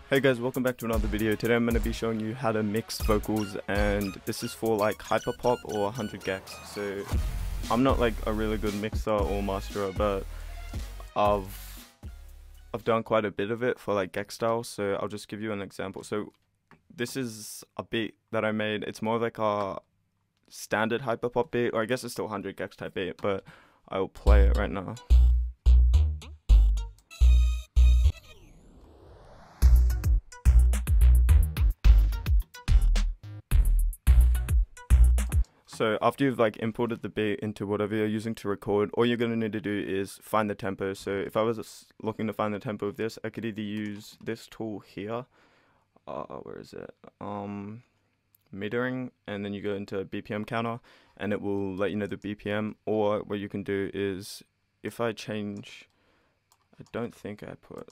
Hey guys, welcome back to another video. Today I'm going to be showing you how to mix vocals, and this is for like hyperpop or 100 Gecs. So I'm not like a really good mixer or masterer, but I've done quite a bit of it for like Gecs style, so I'll just give you an example. So this is a beat that I made. It's more like a standard hyperpop beat, or I guess it's still 100 Gecs type beat, but I'll play it right now. So after you've like imported the beat into whatever you're using to record, all you're going to need to do is find the tempo. So if I was looking to find the tempo of this, I could either use this tool here. Where is it? Metering, and then you go into BPM counter and it will let you know the BPM. Or what you can do is, if I change, I don't think I put,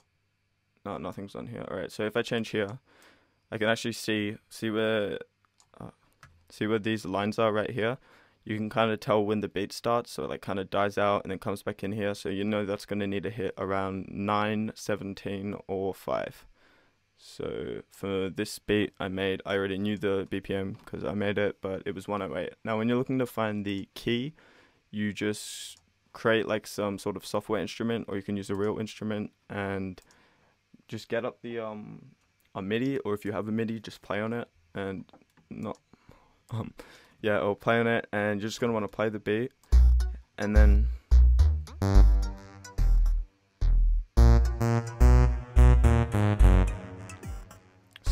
no, nothing's on here. Alright, so if I change here, I can actually see where these lines are right here. You can kind of tell when the beat starts, so it like kind of dies out and then comes back in here, so you know that's going to need to hit around 9, 17 or 5. So for this beat I already knew the BPM because I made it, but it was 108. Now when you're looking to find the key, you just create like some sort of software instrument, or you can use a real instrument and just get up the a MIDI, or if you have a MIDI, just play on it and yeah, or play on it, and you're just gonna want to play the beat, and then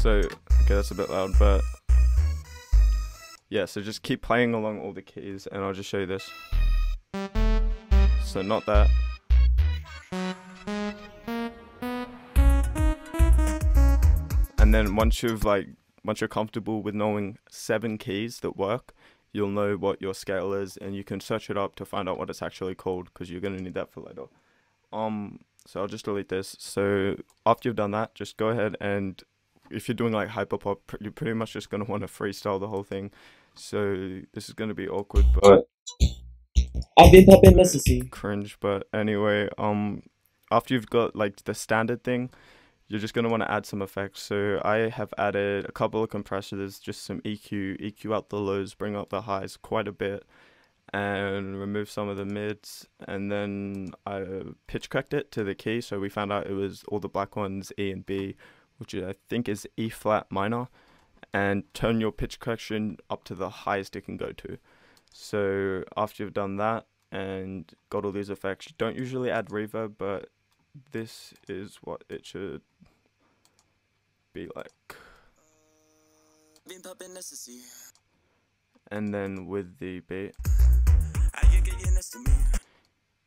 okay, that's a bit loud, but yeah, so just keep playing along all the keys, and I'll just show you this. So not that. And then once you're comfortable with knowing 7 keys that work, you'll know what your scale is, and you can search it up to find out what it's actually called, because you're going to need that for later. So I'll just delete this. So after you've done that, just go ahead, and if you're doing like hyperpop, you're pretty much just going to want to freestyle the whole thing. So this is going to be awkward, but I've been popping necessary. Cringe, but anyway, after you've got like the standard thing, you're just going to want to add some effects. So I have added a couple of compressors, just some EQ out the lows, bring up the highs quite a bit, and remove some of the mids, and then I pitch correct it to the key. So we found out it was all the black ones, E and B, which I think is E flat minor, and turn your pitch correction up to the highest it can go to. So after you've done that and got all these effects, you don't usually add reverb, but this is what it should be like. And then with the beat,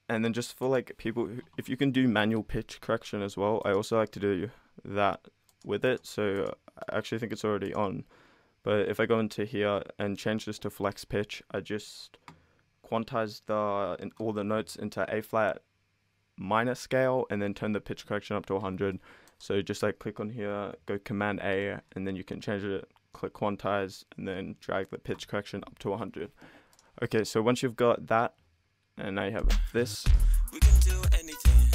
and then just for like people who, if you can do manual pitch correction as well, I also like to do that with it. So I actually think it's already on, but if I go into here and change this to flex pitch, I just quantize all the notes into A flat minor scale, and then turn the pitch correction up to 100. So just like click on here, go Command A, and then you can change it, click quantize, and then drag the pitch correction up to 100. Okay, so once you've got that, and now you have this, we can do anything.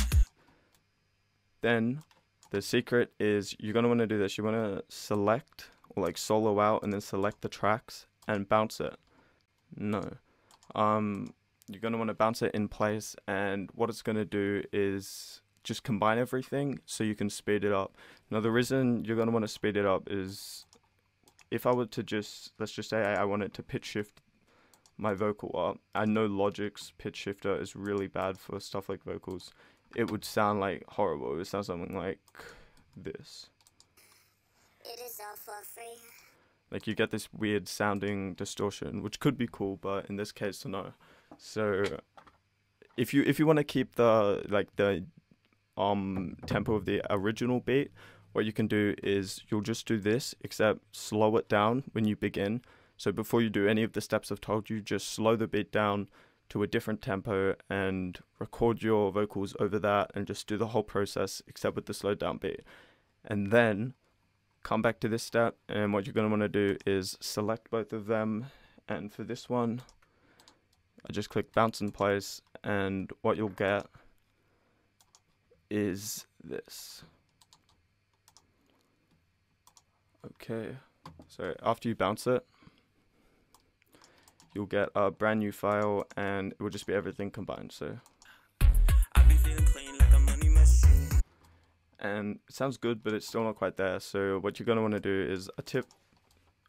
Then the secret is you're going to want to do this. You want to select, or like solo out, and then select the tracks and bounce it. No. You're going to want to bounce it in place, and what it's going to do is just combine everything so you can speed it up. Now the reason you're going to want to speed it up is, if I were to let's just say I wanted to pitch shift my vocal up, I know Logic's pitch shifter is really bad for stuff like vocals. It would sound like horrible. It would sound something like this. It is all for free. Like you get this weird sounding distortion, which could be cool, but in this case, no. So if you want to keep the tempo of the original beat, what you can do is you'll just do this, except slow it down when you begin. So before you do any of the steps I've told you, just slow the beat down to a different tempo and record your vocals over that, and just do the whole process except with the slowed down beat. And then come back to this step, and what you're going to want to do is select both of them, and for this one I just click bounce in place, and what you'll get is this. Okay, so after you bounce it, you'll get a brand new file, and it will just be everything combined. So, I be feeling clean like a money machine. And it sounds good, but it's still not quite there. So what you're gonna want to do is, a tip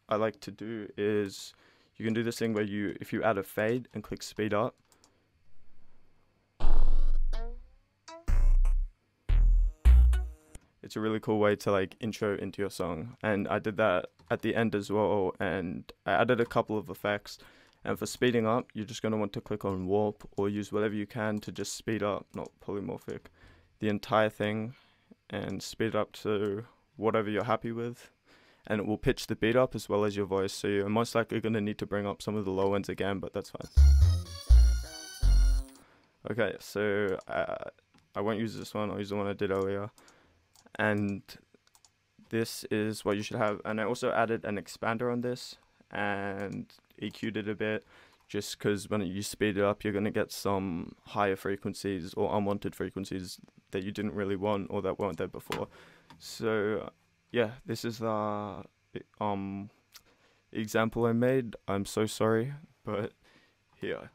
I like to do is, you can do this thing where if you add a fade and click speed up, it's a really cool way to like intro into your song. And I did that at the end as well, and I added a couple of effects. And for speeding up, you're just going to want to click on warp or use whatever you can to just speed up, not polymorphic, the entire thing, and speed it up to whatever you're happy with. And it will pitch the beat up as well as your voice, so you're most likely going to need to bring up some of the low ends again, but that's fine. Okay, so I won't use this one, I'll use the one I did earlier. And this is what you should have. And I also added an expander on this and EQ'd it a bit, just because when you speed it up, you're going to get some higher frequencies or unwanted frequencies that you didn't really want or that weren't there before. So yeah, this is the example I made. I'm so sorry, but here.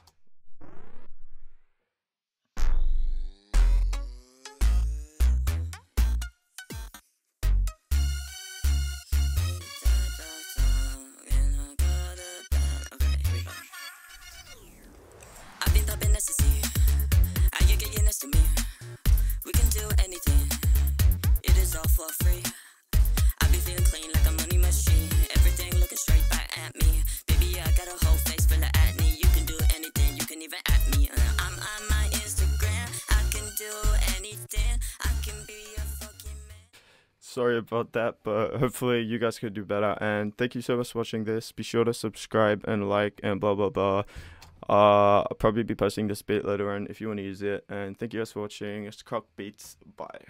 To me, we can do anything. It is all for free. I be feeling clean like a money machine. Everything looking straight back at me. Baby, I got a whole face full of acne. You can do anything, you can even at me. I'm on my Instagram. I can do anything. I can be a fucking man. Sorry about that, but hopefully you guys could do better. And thank you so much for watching this. Be sure to subscribe and like and blah blah blah. I'll probably be posting this bit later on if you want to use it. And thank you guys for watching. It's Croc Beats. Bye.